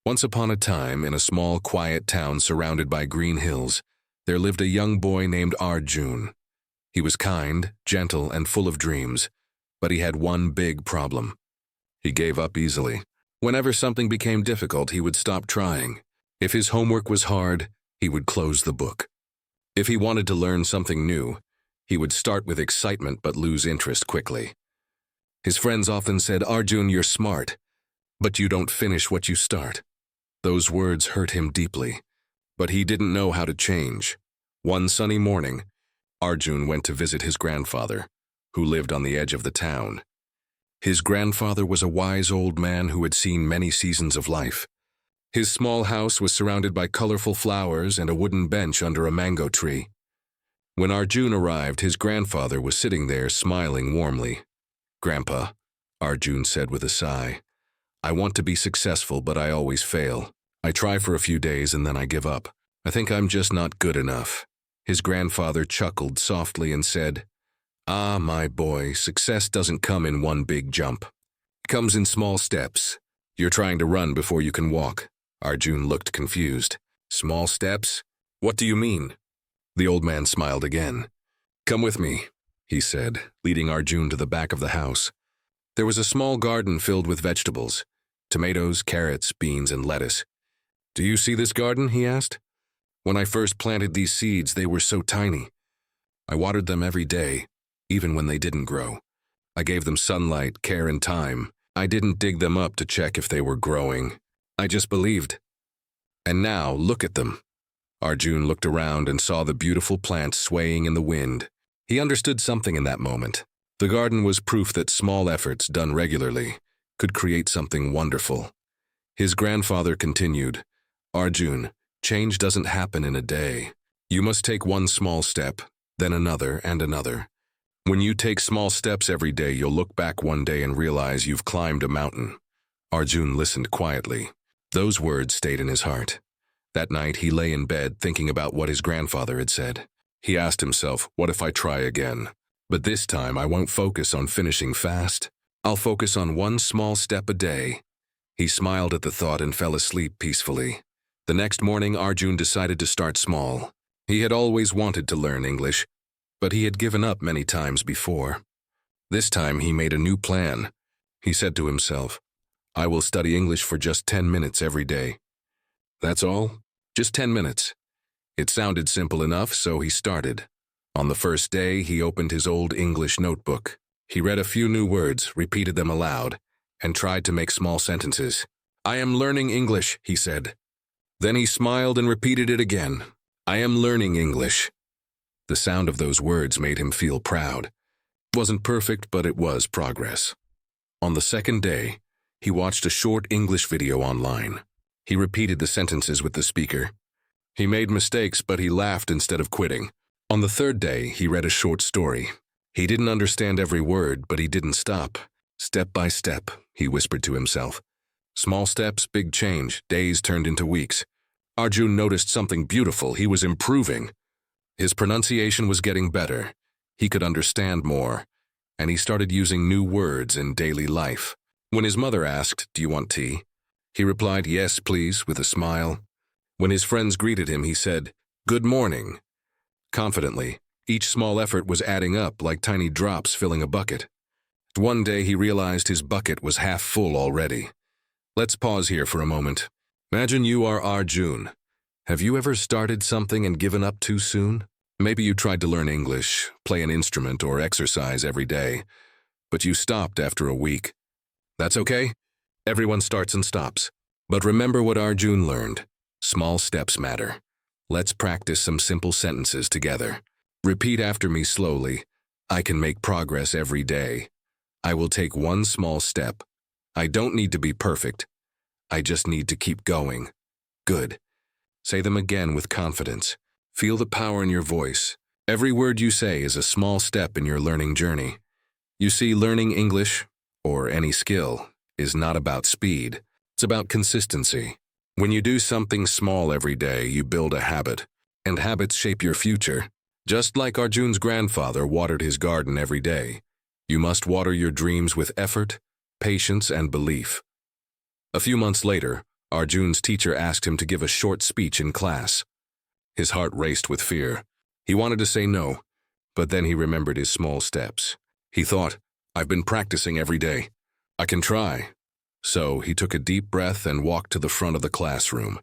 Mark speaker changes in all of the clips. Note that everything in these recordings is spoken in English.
Speaker 1: Once upon a time, in a small, quiet town surrounded by green hills, there lived a young boy named Arjun. He was kind, gentle, and full of dreams, but he had one big problem. He gave up easily. Whenever something became difficult, he would stop trying. If his homework was hard, he would close the book. If he wanted to learn something new, he would start with excitement but lose interest quickly. His friends often said, "Arjun, you're smart, but you don't finish what you start." Those words hurt him deeply, but he didn't know how to change. One sunny morning, Arjun went to visit his grandfather, who lived on the edge of the town. His grandfather was a wise old man who had seen many seasons of life. His small house was surrounded by colorful flowers and a wooden bench under a mango tree. When Arjun arrived, his grandfather was sitting there smiling warmly. "Grandpa," Arjun said with a sigh, "I want to be successful, but I always fail. I try for a few days and then I give up. I think I'm just not good enough." His grandfather chuckled softly and said, "Ah, my boy, success doesn't come in one big jump. It comes in small steps. You're trying to run before you can walk." Arjun looked confused. "Small steps? What do you mean?" The old man smiled again. "Come with me," he said, leading Arjun to the back of the house. There was a small garden filled with vegetables: tomatoes, carrots, beans, and lettuce. "Do you see this garden?" he asked. "When I first planted these seeds, they were so tiny. I watered them every day, even when they didn't grow. I gave them sunlight, care, and time. I didn't dig them up to check if they were growing. I just believed. And now, look at them." Arjun looked around and saw the beautiful plants swaying in the wind. He understood something in that moment. The garden was proof that small efforts done regularly could create something wonderful. His grandfather continued, "Arjun, change doesn't happen in a day. You must take one small step, then another and another. When you take small steps every day, you'll look back one day and realize you've climbed a mountain." Arjun listened quietly. Those words stayed in his heart. That night, he lay in bed thinking about what his grandfather had said. He asked himself, "What if I try again? But this time, I won't focus on finishing fast. I'll focus on one small step a day." He smiled at the thought and fell asleep peacefully. The next morning, Arjun decided to start small. He had always wanted to learn English, but he had given up many times before. This time, he made a new plan. He said to himself, "I will study English for just 10 minutes every day." That's all? Just 10 minutes. It sounded simple enough, so he started. On the first day, he opened his old English notebook. He read a few new words, repeated them aloud, and tried to make small sentences. "I am learning English," he said. Then he smiled and repeated it again. "I am learning English." The sound of those words made him feel proud. It wasn't perfect, but it was progress. On the second day, he watched a short English video online. He repeated the sentences with the speaker. He made mistakes, but he laughed instead of quitting. On the third day, he read a short story. He didn't understand every word, but he didn't stop. "Step by step," he whispered to himself. Small steps, big change. Days turned into weeks. Arjun noticed something beautiful. He was improving. His pronunciation was getting better. He could understand more, and he started using new words in daily life. When his mother asked, "Do you want tea?" he replied, "Yes, please," with a smile. When his friends greeted him, he said, "Good morning," confidently. Each small effort was adding up like tiny drops filling a bucket. One day he realized his bucket was half full already. Let's pause here for a moment. Imagine you are Arjun. Have you ever started something and given up too soon? Maybe you tried to learn English, play an instrument, or exercise every day, but you stopped after a week. That's okay. Everyone starts and stops. But remember what Arjun learned. Small steps matter. Let's practice some simple sentences together. Repeat after me slowly. I can make progress every day. I will take one small step. I don't need to be perfect. I just need to keep going. Good. Say them again with confidence. Feel the power in your voice. Every word you say is a small step in your learning journey. You see, learning English, or any skill, is not about speed. It's about consistency. When you do something small every day, you build a habit, and habits shape your future. Just like Arjun's grandfather watered his garden every day, you must water your dreams with effort, patience, and belief. A few months later, Arjun's teacher asked him to give a short speech in class. His heart raced with fear. He wanted to say no, but then he remembered his small steps. He thought, I've been practicing every day. I can try. So he took a deep breath and walked to the front of the classroom.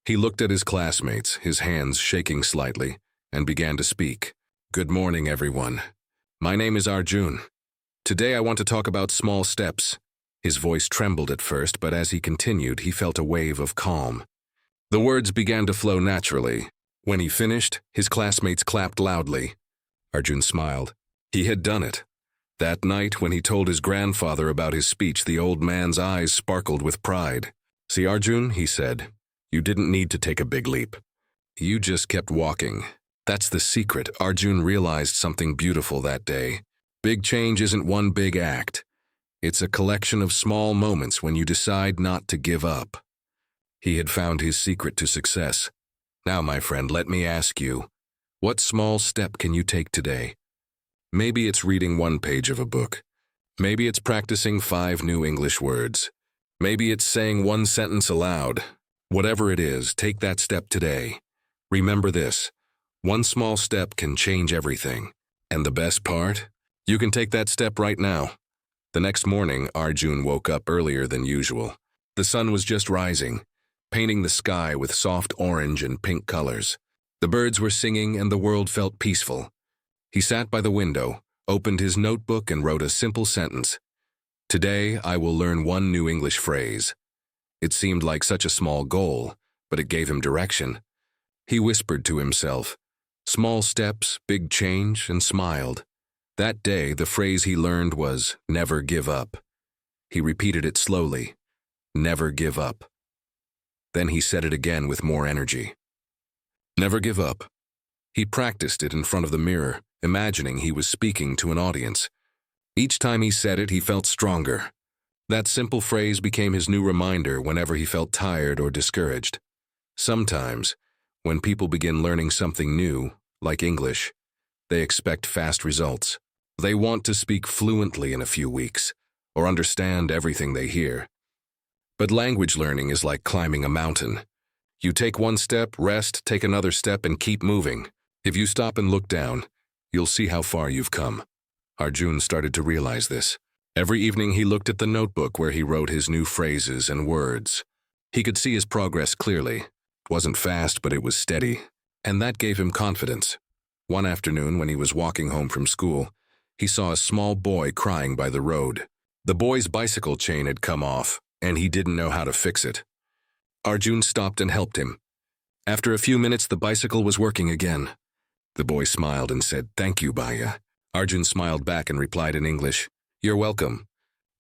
Speaker 1: He looked at his classmates, his hands shaking slightly, and began to speak. Good morning, everyone. My name is Arjun. Today I want to talk about small steps. His voice trembled at first, but as he continued, he felt a wave of calm. The words began to flow naturally. When he finished, his classmates clapped loudly. Arjun smiled. He had done it. That night, when he told his grandfather about his speech, the old man's eyes sparkled with pride. See, Arjun, he said, you didn't need to take a big leap. You just kept walking. That's the secret. Arjun realized something beautiful that day. Big change isn't one big act. It's a collection of small moments when you decide not to give up. He had found his secret to success. Now, my friend, let me ask you, what small step can you take today? Maybe it's reading one page of a book. Maybe it's practicing 5 new English words. Maybe it's saying one sentence aloud. Whatever it is, take that step today. Remember this, one small step can change everything. And the best part? You can take that step right now. The next morning, Arjun woke up earlier than usual. The sun was just rising, painting the sky with soft orange and pink colors. The birds were singing and the world felt peaceful. He sat by the window, opened his notebook and wrote a simple sentence. Today, I will learn one new English phrase. It seemed like such a small goal, but it gave him direction. He whispered to himself, small steps, big change, and smiled. That day, the phrase he learned was, never give up. He repeated it slowly, never give up. Then he said it again with more energy. Never give up. He practiced it in front of the mirror, imagining he was speaking to an audience. Each time he said it, he felt stronger. That simple phrase became his new reminder whenever he felt tired or discouraged. Sometimes, when people begin learning something new, like English, they expect fast results. They want to speak fluently in a few weeks, or understand everything they hear. But language learning is like climbing a mountain. You take one step, rest, take another step, and keep moving. If you stop and look down, you'll see how far you've come. Arjun started to realize this. Every evening he looked at the notebook where he wrote his new phrases and words. He could see his progress clearly. It wasn't fast, but it was steady, and that gave him confidence. One afternoon, when he was walking home from school, he saw a small boy crying by the road. The boy's bicycle chain had come off, and he didn't know how to fix it. Arjun stopped and helped him. After a few minutes, the bicycle was working again. The boy smiled and said, "Thank you, Baya." Arjun smiled back and replied in English, "You're welcome."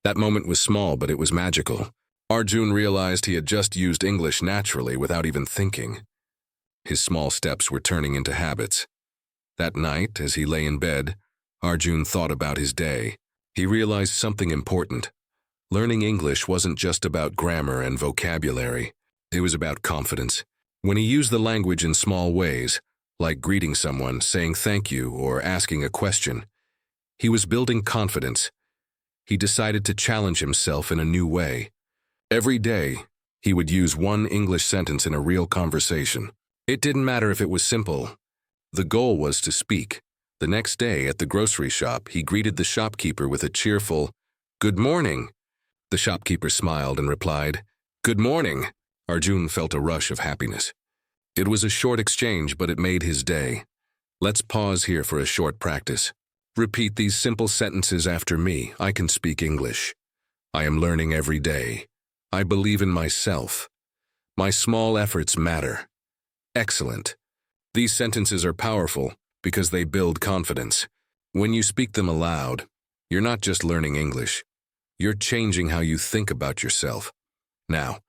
Speaker 1: That moment was small, but it was magical. Arjun realized he had just used English naturally without even thinking. His small steps were turning into habits. That night, as he lay in bed, Arjun thought about his day. He realized something important. Learning English wasn't just about grammar and vocabulary. It was about confidence. When he used the language in small ways, like greeting someone, saying thank you, or asking a question, he was building confidence. He decided to challenge himself in a new way. Every day, he would use one English sentence in a real conversation. It didn't matter if it was simple. The goal was to speak. The next day, at the grocery shop, he greeted the shopkeeper with a cheerful, "Good morning." The shopkeeper smiled and replied, "Good morning." Arjun felt a rush of happiness. It was a short exchange, but it made his day. Let's pause here for a short practice. Repeat these simple sentences after me. I can speak English. I am learning every day. I believe in myself. My small efforts matter. Excellent. These sentences are powerful because they build confidence. When you speak them aloud, you're not just learning English. You're changing how you think about yourself. Now,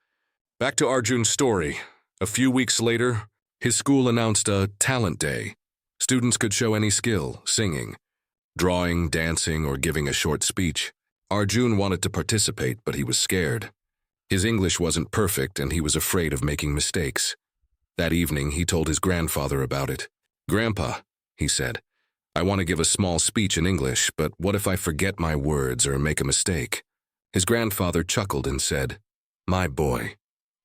Speaker 1: back to Arjun's story. A few weeks later, his school announced a talent day. Students could show any skill, singing, drawing, dancing, or giving a short speech. Arjun wanted to participate, but he was scared. His English wasn't perfect, and he was afraid of making mistakes. That evening, he told his grandfather about it. "Grandpa," he said, "I want to give a small speech in English, but what if I forget my words or make a mistake?" His grandfather chuckled and said, "My boy,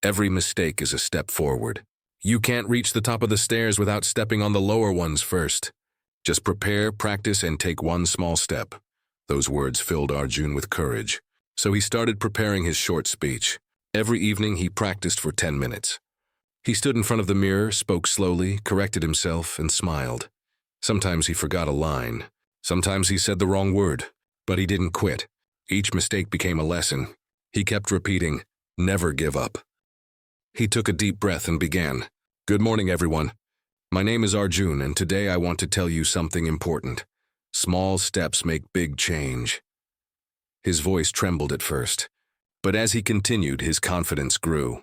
Speaker 1: Every mistake is a step forward. You can't reach the top of the stairs without stepping on the lower ones first. Just prepare, practice, and take one small step. Those words filled Arjun with courage. So he started preparing his short speech. Every evening he practiced for 10 minutes. He stood in front of the mirror, spoke slowly, corrected himself, and smiled. Sometimes he forgot a line. Sometimes he said the wrong word. But he didn't quit. Each mistake became a lesson. He kept repeating, "Never give up." He took a deep breath and began. "Good morning, everyone. My name is Arjun, and today I want to tell you something important. Small steps make big change." His voice trembled at first, but as he continued, his confidence grew.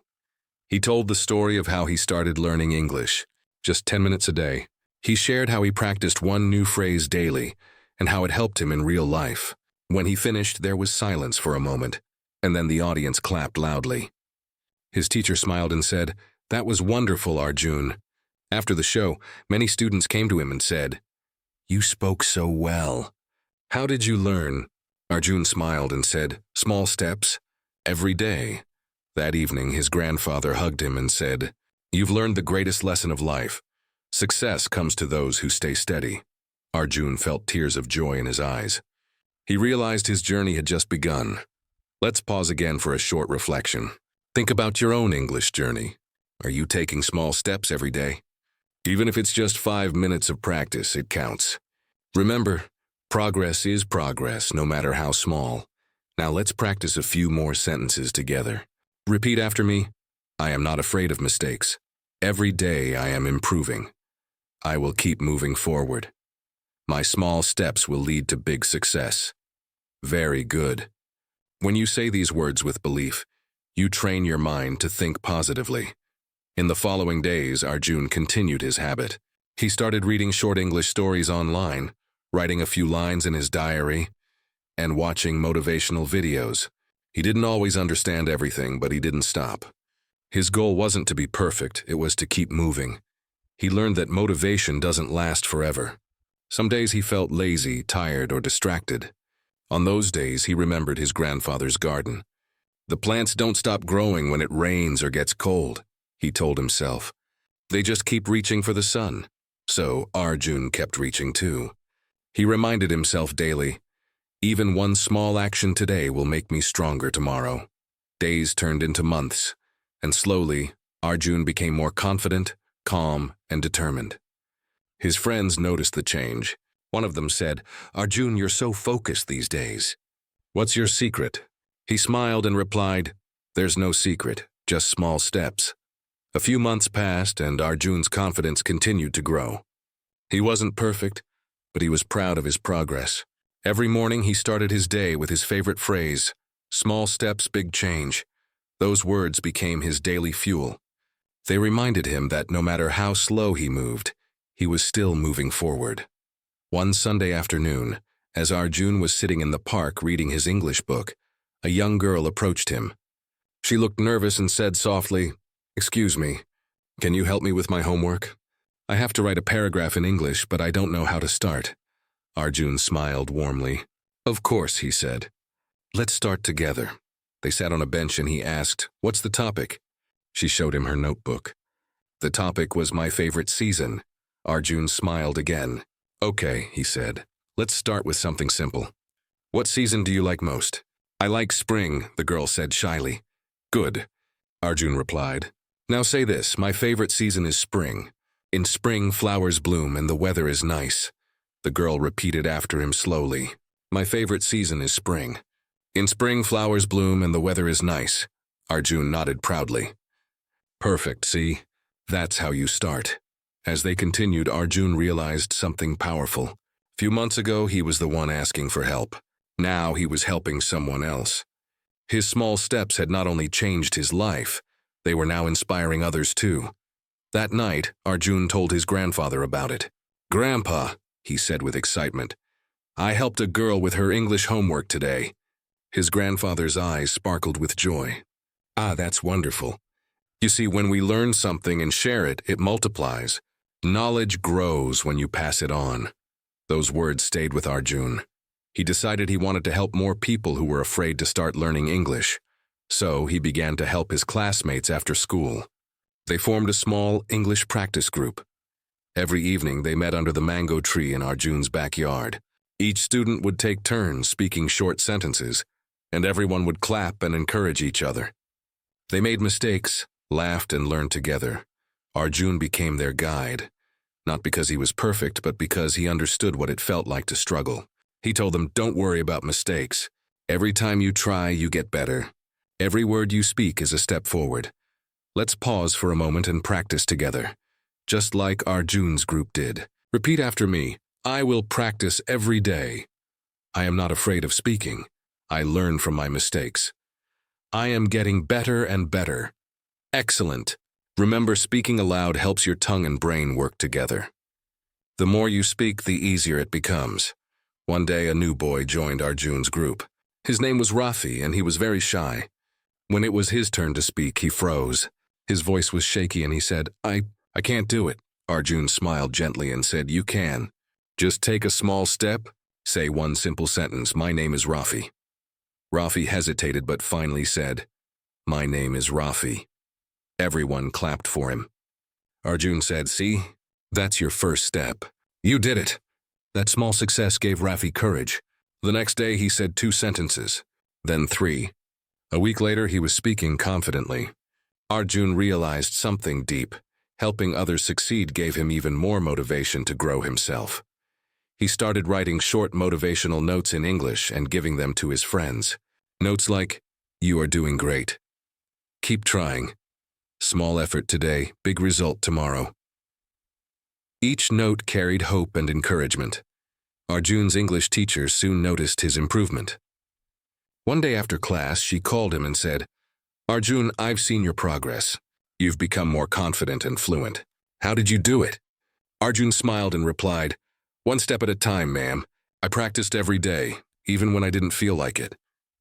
Speaker 1: He told the story of how he started learning English, just 10 minutes a day. He shared how he practiced one new phrase daily and how it helped him in real life. When he finished, there was silence for a moment, and then the audience clapped loudly. His teacher smiled and said, "That was wonderful, Arjun." After the show, many students came to him and said, "You spoke so well. How did you learn?" Arjun smiled and said, "Small steps, every day." That evening, his grandfather hugged him and said, "You've learned the greatest lesson of life. Success comes to those who stay steady." Arjun felt tears of joy in his eyes. He realized his journey had just begun. Let's pause again for a short reflection. Think about your own English journey. Are you taking small steps every day? Even if it's just 5 minutes of practice, it counts. Remember, progress is progress, no matter how small. Now let's practice a few more sentences together. Repeat after me. I am not afraid of mistakes. Every day I am improving. I will keep moving forward. My small steps will lead to big success. Very good. When you say these words with belief, you train your mind to think positively. In the following days, Arjun continued his habit. He started reading short English stories online, writing a few lines in his diary, and watching motivational videos. He didn't always understand everything, but he didn't stop. His goal wasn't to be perfect, it was to keep moving. He learned that motivation doesn't last forever. Some days he felt lazy, tired, or distracted. On those days, he remembered his grandfather's garden. The plants don't stop growing when it rains or gets cold, he told himself. They just keep reaching for the sun. So Arjun kept reaching too. He reminded himself daily, even one small action today will make me stronger tomorrow. Days turned into months, and slowly, Arjun became more confident, calm, and determined. His friends noticed the change. One of them said, "Arjun, you're so focused these days. What's your secret?" He smiled and replied, "There's no secret, just small steps." A few months passed, and Arjun's confidence continued to grow. He wasn't perfect, but he was proud of his progress. Every morning he started his day with his favorite phrase, "Small steps, big change." Those words became his daily fuel. They reminded him that no matter how slow he moved, he was still moving forward. One Sunday afternoon, as Arjun was sitting in the park reading his English book, a young girl approached him. She looked nervous and said softly, "Excuse me, can you help me with my homework? I have to write a paragraph in English, but I don't know how to start." Arjun smiled warmly. "Of course," he said. "Let's start together." They sat on a bench and he asked, "What's the topic?" She showed him her notebook. The topic was my favorite season. Arjun smiled again. "Okay," he said. "Let's start with something simple. What season do you like most?" "I like spring," the girl said shyly. "Good," Arjun replied. "Now say this, my favorite season is spring. In spring, flowers bloom and the weather is nice." The girl repeated after him slowly. "My favorite season is spring. In spring, flowers bloom and the weather is nice." Arjun nodded proudly. "Perfect, see? That's how you start." As they continued, Arjun realized something powerful. A few months ago, he was the one asking for help. Now he was helping someone else. His small steps had not only changed his life, they were now inspiring others too. That night, Arjun told his grandfather about it. "Grandpa," he said with excitement, "I helped a girl with her English homework today." His grandfather's eyes sparkled with joy. "Ah, that's wonderful. You see, when we learn something and share it, it multiplies. Knowledge grows when you pass it on." Those words stayed with Arjun. He decided he wanted to help more people who were afraid to start learning English. So he began to help his classmates after school. They formed a small English practice group. Every evening they met under the mango tree in Arjun's backyard. Each student would take turns speaking short sentences, and everyone would clap and encourage each other. They made mistakes, laughed, and learned together. Arjun became their guide, not because he was perfect, but because he understood what it felt like to struggle. He told them, "Don't worry about mistakes. Every time you try, you get better. Every word you speak is a step forward. Let's pause for a moment and practice together, just like Arjun's group did. Repeat after me. I will practice every day. I am not afraid of speaking. I learn from my mistakes. I am getting better and better. Excellent. Remember, speaking aloud helps your tongue and brain work together. The more you speak, the easier it becomes." One day, a new boy joined Arjun's group. His name was Rafi, and he was very shy. When it was his turn to speak, he froze. His voice was shaky, and he said, I can't do it." Arjun smiled gently and said, "You can. Just take a small step. Say one simple sentence, 'My name is Rafi.'" Rafi hesitated but finally said, "My name is Rafi." Everyone clapped for him. Arjun said, "See, that's your first step. You did it." That small success gave Rafi courage. The next day he said 2 sentences, then 3. A week later he was speaking confidently. Arjun realized something deep. Helping others succeed gave him even more motivation to grow himself. He started writing short motivational notes in English and giving them to his friends. Notes like, "You are doing great. Keep trying. Small effort today, big result tomorrow." Each note carried hope and encouragement. Arjun's English teacher soon noticed his improvement. One day after class, she called him and said, "Arjun, I've seen your progress. You've become more confident and fluent. How did you do it?" Arjun smiled and replied, "One step at a time, ma'am. I practiced every day, even when I didn't feel like it."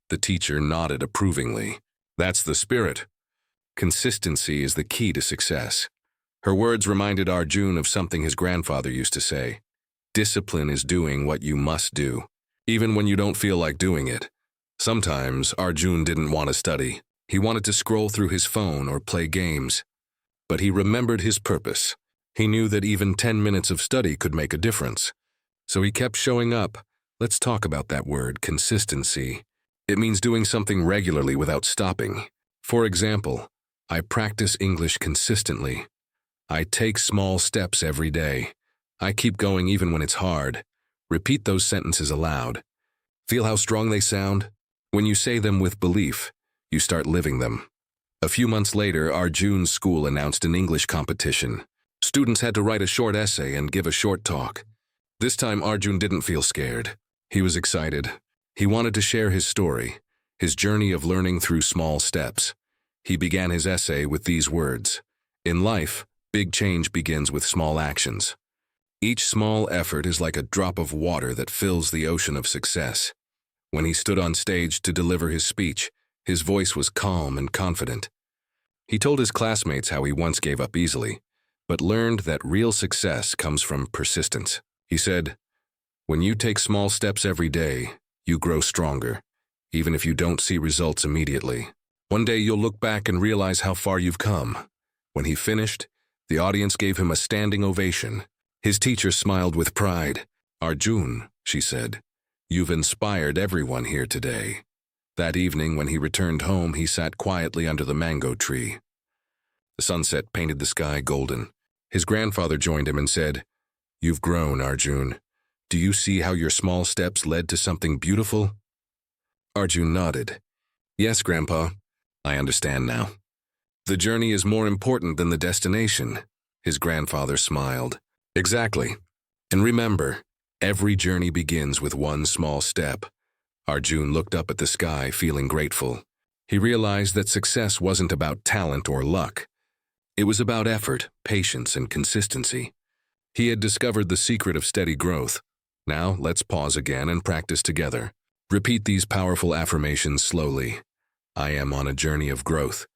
Speaker 1: The teacher nodded approvingly. "That's the spirit. Consistency is the key to success." Her words reminded Arjun of something his grandfather used to say. Discipline is doing what you must do, even when you don't feel like doing it. Sometimes Arjun didn't want to study. He wanted to scroll through his phone or play games. But he remembered his purpose. He knew that even 10 minutes of study could make a difference. So he kept showing up. Let's talk about that word, consistency. It means doing something regularly without stopping. For example, I practice English consistently. I take small steps every day. I keep going even when it's hard. Repeat those sentences aloud. Feel how strong they sound? When you say them with belief, you start living them. A few months later, Arjun's school announced an English competition. Students had to write a short essay and give a short talk. This time, Arjun didn't feel scared. He was excited. He wanted to share his story, his journey of learning through small steps. He began his essay with these words: "In life, big change begins with small actions. Each small effort is like a drop of water that fills the ocean of success." When he stood on stage to deliver his speech, his voice was calm and confident. He told his classmates how he once gave up easily, but learned that real success comes from persistence. He said, "When you take small steps every day, you grow stronger, even if you don't see results immediately. One day you'll look back and realize how far you've come." When he finished, the audience gave him a standing ovation. His teacher smiled with pride. "Arjun," she said, "you've inspired everyone here today." That evening, when he returned home, he sat quietly under the mango tree. The sunset painted the sky golden. His grandfather joined him and said, "You've grown, Arjun. Do you see how your small steps led to something beautiful?" Arjun nodded. "Yes, Grandpa. I understand now. The journey is more important than the destination." His grandfather smiled. "Exactly. And remember, every journey begins with one small step." Arjun looked up at the sky, feeling grateful. He realized that success wasn't about talent or luck. It was about effort, patience, and consistency. He had discovered the secret of steady growth. Now, let's pause again and practice together. Repeat these powerful affirmations slowly. I am on a journey of growth.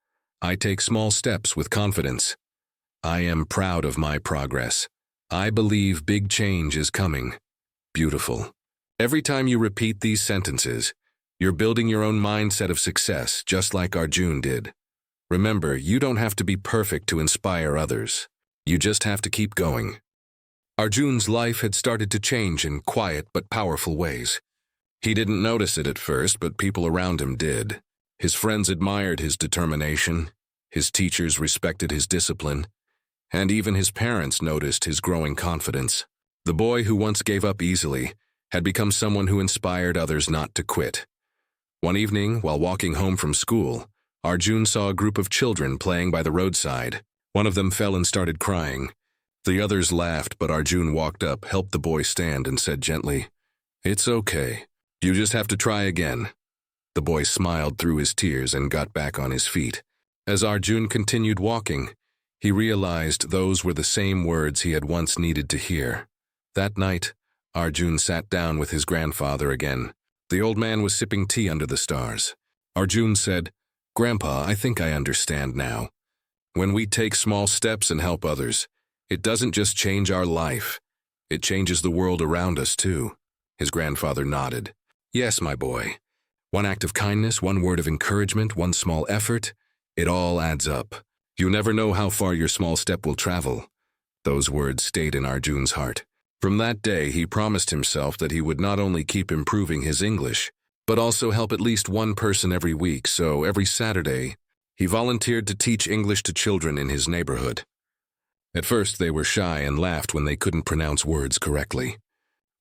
Speaker 1: I take small steps with confidence. I am proud of my progress. I believe big change is coming. Beautiful. Every time you repeat these sentences, You're building your own mindset of success, just like Arjun did. Remember, you don't have to be perfect to inspire others. You just have to keep going. Arjun's life had started to change in quiet but powerful ways. He didn't notice it at first, but people around him did. His friends admired his determination, his teachers respected his discipline, and even his parents noticed his growing confidence. The boy who once gave up easily had become someone who inspired others not to quit. One evening, while walking home from school, Arjun saw a group of children playing by the roadside. One of them fell and started crying. The others laughed, but Arjun walked up, helped the boy stand, and said gently, "It's okay. You just have to try again." The boy smiled through his tears and got back on his feet. As Arjun continued walking, he realized those were the same words he had once needed to hear. That night, Arjun sat down with his grandfather again. The old man was sipping tea under the stars. Arjun said, "Grandpa, I think I understand now. When we take small steps and help others, it doesn't just change our life. It changes the world around us too." His grandfather nodded. "Yes, my boy. One act of kindness, one word of encouragement, one small effort, it all adds up. You never know how far your small step will travel." Those words stayed in Arjun's heart. From that day, he promised himself that he would not only keep improving his English, but also help at least one person every week, so every Saturday, he volunteered to teach English to children in his neighborhood. At first, they were shy and laughed when they couldn't pronounce words correctly.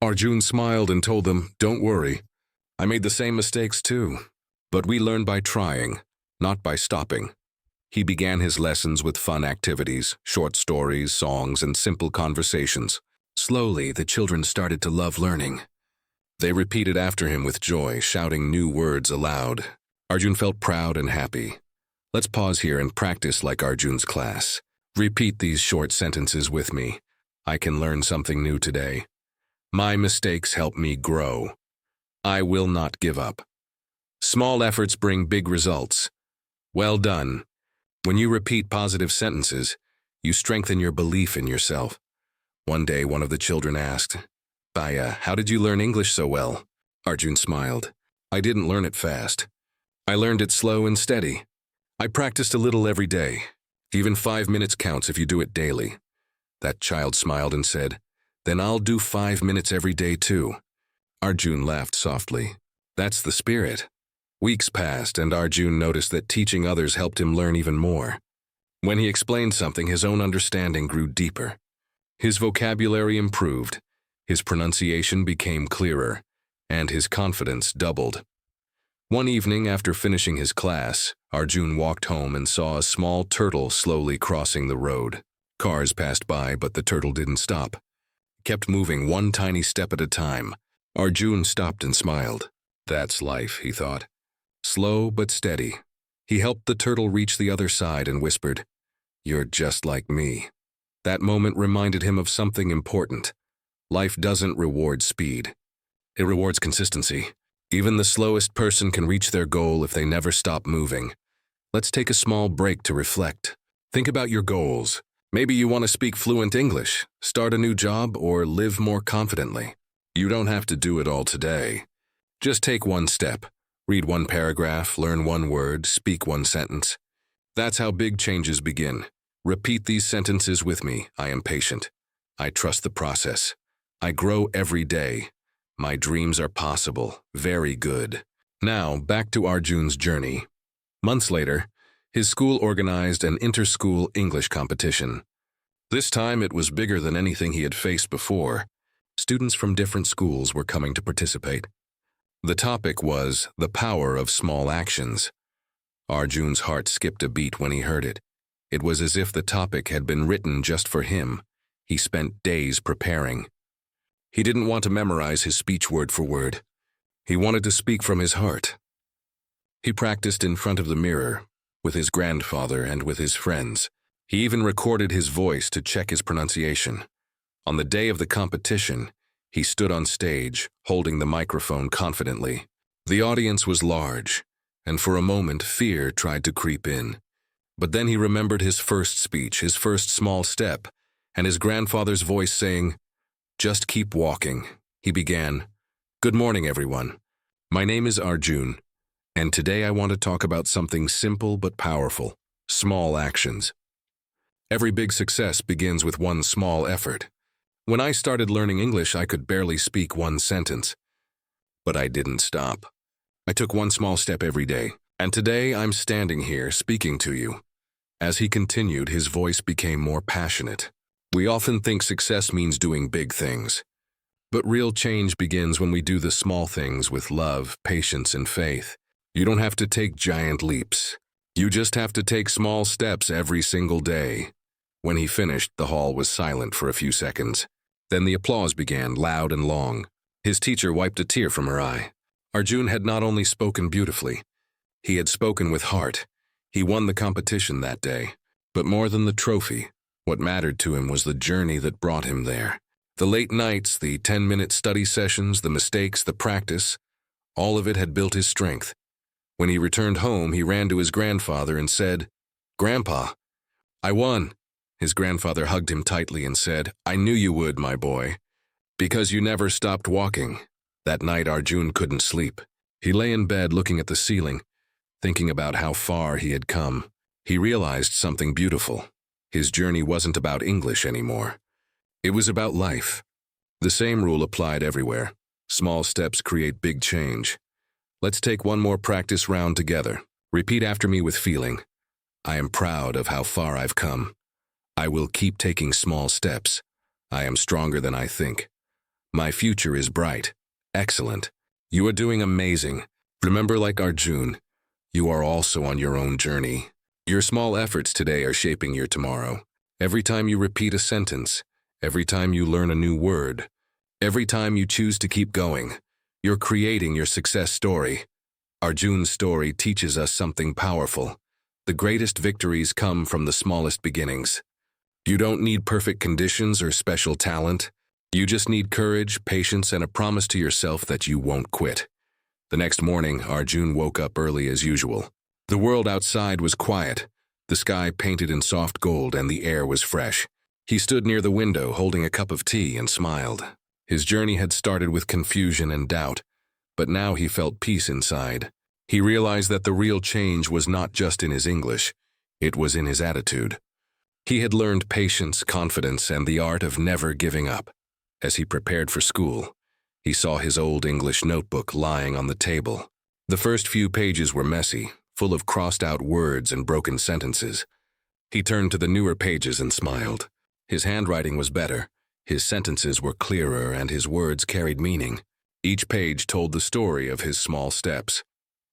Speaker 1: Arjun smiled and told them, "Don't worry. I made the same mistakes too. But we learn by trying, not by stopping." He began his lessons with fun activities, short stories, songs, and simple conversations. Slowly, the children started to love learning. They repeated after him with joy, shouting new words aloud. Arjun felt proud and happy. Let's pause here and practice like Arjun's class. Repeat these short sentences with me. I can learn something new today. My mistakes help me grow. I will not give up. Small efforts bring big results. Well done. When you repeat positive sentences, you strengthen your belief in yourself. One day, one of the children asked, "Baya, how did you learn English so well?" Arjun smiled. "I didn't learn it fast. I learned it slow and steady. I practiced a little every day. Even 5 minutes counts if you do it daily." That child smiled and said, "Then I'll do 5 minutes every day too." Arjun laughed softly. That's the spirit. Weeks passed, and Arjun noticed that teaching others helped him learn even more. When he explained something, his own understanding grew deeper. His vocabulary improved, his pronunciation became clearer, and his confidence doubled. One evening after finishing his class, Arjun walked home and saw a small turtle slowly crossing the road. Cars passed by, but the turtle didn't stop. It kept moving one tiny step at a time. Arjun stopped and smiled. That's life, he thought. Slow but steady. He helped the turtle reach the other side and whispered, "You're just like me." That moment reminded him of something important. Life doesn't reward speed. It rewards consistency. Even the slowest person can reach their goal if they never stop moving. Let's take a small break to reflect. Think about your goals. Maybe you want to speak fluent English, start a new job, or live more confidently. You don't have to do it all today. Just take one step. Read one paragraph, learn one word, speak one sentence. That's how big changes begin. Repeat these sentences with me. I am patient. I trust the process. I grow every day. My dreams are possible. Very good. Now, back to Arjun's journey. Months later, his school organized an inter-school English competition. This time it was bigger than anything he had faced before. Students from different schools were coming to participate. The topic was the power of small actions. Arjun's heart skipped a beat when he heard it. It was as if the topic had been written just for him. He spent days preparing. He didn't want to memorize his speech word for word. He wanted to speak from his heart. He practiced in front of the mirror, with his grandfather and with his friends. He even recorded his voice to check his pronunciation. On the day of the competition, he stood on stage, holding the microphone confidently. The audience was large, and for a moment fear tried to creep in. But then he remembered his first speech, his first small step, and his grandfather's voice saying, "Just keep walking." He began, "Good morning, everyone. My name is Arjun, and today I want to talk about something simple but powerful: small actions. Every big success begins with one small effort. When I started learning English, I could barely speak one sentence. But I didn't stop. I took one small step every day, and today I'm standing here speaking to you. As he continued, his voice became more passionate. We often think success means doing big things. But real change begins when we do the small things with love, patience, and faith. You don't have to take giant leaps. You just have to take small steps every single day. When he finished, the hall was silent for a few seconds. Then the applause began, loud and long. His teacher wiped a tear from her eye. Arjun had not only spoken beautifully, he had spoken with heart. He won the competition that day. But more than the trophy, what mattered to him was the journey that brought him there. The late nights, the 10-minute study sessions, the mistakes, the practice, all of it had built his strength. When he returned home, he ran to his grandfather and said, "Grandpa, I won." His grandfather hugged him tightly and said, "I knew you would, my boy, because you never stopped walking." That night, Arjun couldn't sleep. He lay in bed looking at the ceiling, thinking about how far he had come. He realized something beautiful. His journey wasn't about English anymore. It was about life. The same rule applied everywhere. Small steps create big change. Let's take one more practice round together. Repeat after me with feeling. I am proud of how far I've come. I will keep taking small steps. I am stronger than I think. My future is bright. Excellent. You are doing amazing. Remember, like Arjun, you are also on your own journey. Your small efforts today are shaping your tomorrow. Every time you repeat a sentence, every time you learn a new word, every time you choose to keep going, you're creating your success story. Arjun's story teaches us something powerful. The greatest victories come from the smallest beginnings. You don't need perfect conditions or special talent. You just need courage, patience, and a promise to yourself that you won't quit. The next morning, Arjun woke up early as usual. The world outside was quiet, the sky painted in soft gold, and the air was fresh. He stood near the window holding a cup of tea and smiled. His journey had started with confusion and doubt, but now he felt peace inside. He realized that the real change was not just in his English, it was in his attitude. He had learned patience, confidence, and the art of never giving up. As he prepared for school, he saw his old English notebook lying on the table. The first few pages were messy, full of crossed-out words and broken sentences. He turned to the newer pages and smiled. His handwriting was better, his sentences were clearer, and his words carried meaning. Each page told the story of his small steps.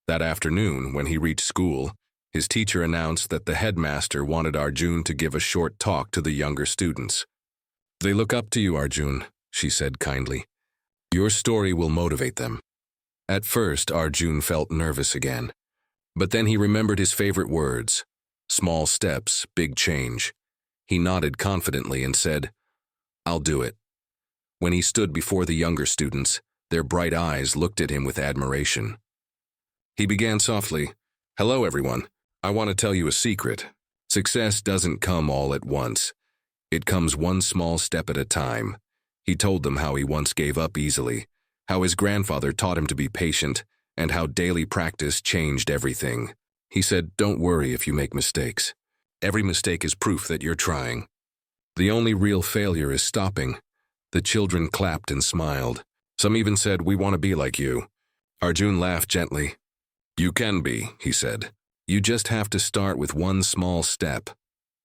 Speaker 1: That afternoon, when he reached school, his teacher announced that the headmaster wanted Arjun to give a short talk to the younger students. "They look up to you, Arjun," she said kindly. "Your story will motivate them." At first, Arjun felt nervous again. But then he remembered his favorite words: small steps, big change. He nodded confidently and said, "I'll do it." When he stood before the younger students, their bright eyes looked at him with admiration. He began softly, "Hello, everyone. I want to tell you a secret. Success doesn't come all at once. It comes one small step at a time." He told them how he once gave up easily, how his grandfather taught him to be patient, and how daily practice changed everything. He said, "Don't worry if you make mistakes. Every mistake is proof that you're trying. The only real failure is stopping." The children clapped and smiled. Some even said, "We want to be like you." Arjun laughed gently. "You can be," he said. "You just have to start with one small step."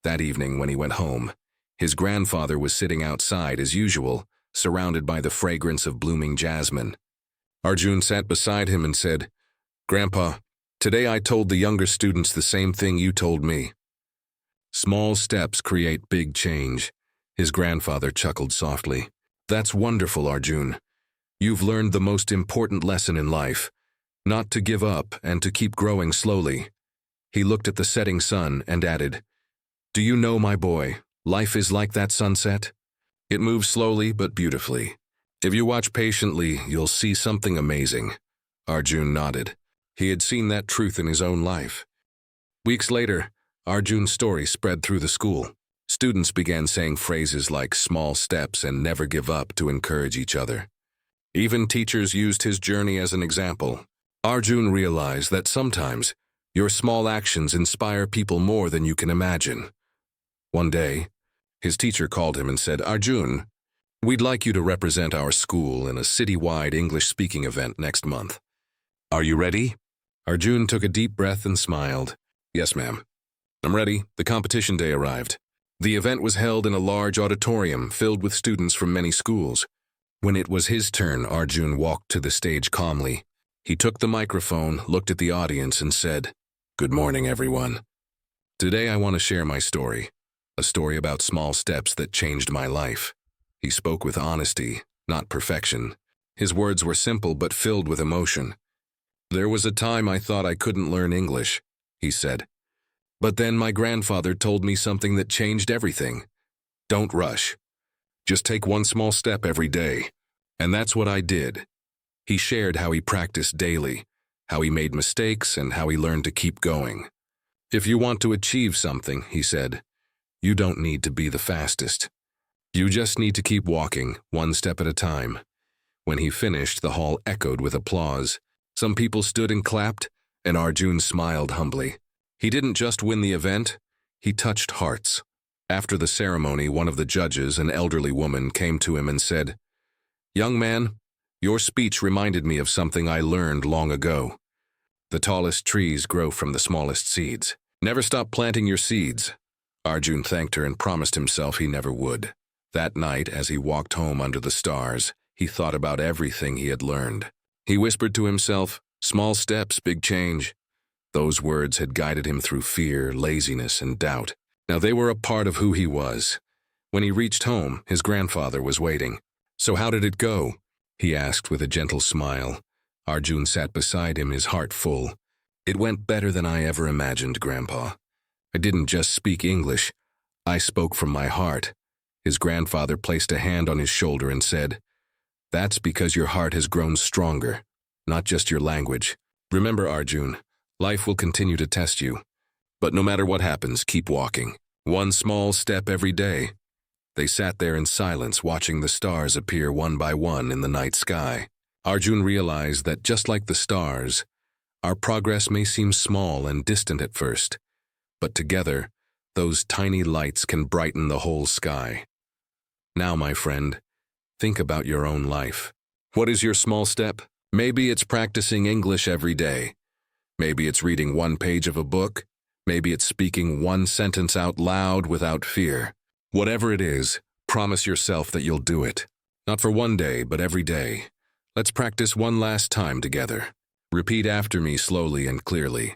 Speaker 1: That evening, when he went home, his grandfather was sitting outside as usual, surrounded by the fragrance of blooming jasmine. Arjun sat beside him and said, "Grandpa, today I told the younger students the same thing you told me. Small steps create big change." His grandfather chuckled softly. "That's wonderful, Arjun. You've learned the most important lesson in life, not to give up and to keep growing slowly." He looked at the setting sun and added, "Do you know, my boy, life is like that sunset. It moves slowly but beautifully. If you watch patiently, you'll see something amazing." Arjun nodded. He had seen that truth in his own life. Weeks later, Arjun's story spread through the school. Students began saying phrases like "small steps" and "never give up" to encourage each other. Even teachers used his journey as an example. Arjun realized that sometimes your small actions inspire people more than you can imagine. One day, his teacher called him and said, "Arjun, we'd like you to represent our school in a citywide English-speaking event next month. Are you ready?" Arjun took a deep breath and smiled. "Yes, ma'am. I'm ready." The competition day arrived. The event was held in a large auditorium filled with students from many schools. When it was his turn, Arjun walked to the stage calmly. He took the microphone, looked at the audience, and said, "Good morning, everyone. Today I want to share my story, a story about small steps that changed my life." He spoke with honesty, not perfection. His words were simple but filled with emotion. "There was a time I thought I couldn't learn English," he said. "But then my grandfather told me something that changed everything. Don't rush. Just take one small step every day." And that's what I did. He shared how he practiced daily, how he made mistakes, and how he learned to keep going. "If you want to achieve something," he said, "you don't need to be the fastest. You just need to keep walking, one step at a time." When he finished, the hall echoed with applause. Some people stood and clapped, and Arjun smiled humbly. He didn't just win the event, he touched hearts. After the ceremony, one of the judges, an elderly woman, came to him and said, "Young man, your speech reminded me of something I learned long ago. The tallest trees grow from the smallest seeds. Never stop planting your seeds." Arjun thanked her and promised himself he never would. That night, as he walked home under the stars, he thought about everything he had learned. He whispered to himself, "Small steps, big change." Those words had guided him through fear, laziness, and doubt. Now they were a part of who he was. When he reached home, his grandfather was waiting. "So how did it go?" he asked with a gentle smile. Arjun sat beside him, his heart full. "It went better than I ever imagined, Grandpa. I didn't just speak English. I spoke from my heart." His grandfather placed a hand on his shoulder and said, "That's because your heart has grown stronger, not just your language. Remember, Arjun, life will continue to test you. But no matter what happens, keep walking. One small step every day." They sat there in silence, watching the stars appear one by one in the night sky. Arjun realized that just like the stars, our progress may seem small and distant at first, but together, those tiny lights can brighten the whole sky. Now, my friend, think about your own life. What is your small step? Maybe it's practicing English every day. Maybe it's reading one page of a book. Maybe it's speaking one sentence out loud without fear. Whatever it is, promise yourself that you'll do it. Not for one day, but every day. Let's practice one last time together. Repeat after me slowly and clearly.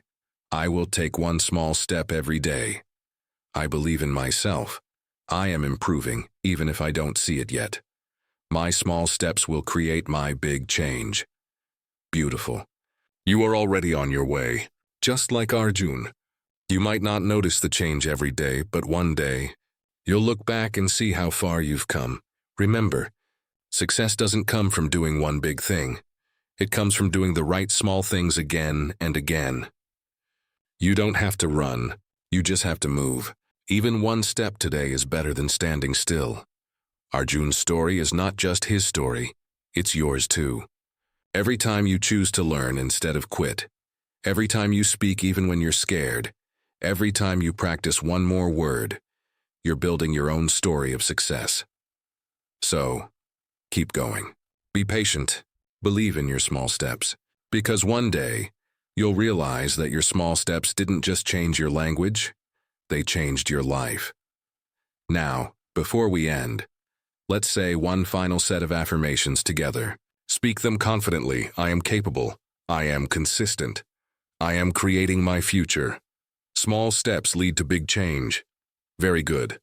Speaker 1: I will take one small step every day. I believe in myself. I am improving, even if I don't see it yet. My small steps will create my big change. Beautiful. You are already on your way, just like Arjun. You might not notice the change every day, but one day, you'll look back and see how far you've come. Remember, success doesn't come from doing one big thing. It comes from doing the right small things again and again. You don't have to run, you just have to move. Even one step today is better than standing still. Arjun's story is not just his story, it's yours too. Every time you choose to learn instead of quit, every time you speak even when you're scared, every time you practice one more word, you're building your own story of success. So, keep going. Be patient. Believe in your small steps. Because one day, you'll realize that your small steps didn't just change your language, they changed your life. Now, before we end, let's say one final set of affirmations together. Speak them confidently. I am capable. I am consistent. I am creating my future. Small steps lead to big change. Very good.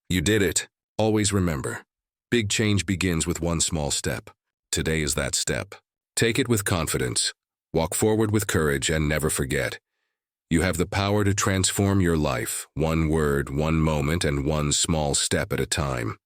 Speaker 1: You did it. Always remember, big change begins with one small step. Today is that step. Take it with confidence. Walk forward with courage and never forget. You have the power to transform your life, one word, one moment, and one small step at a time.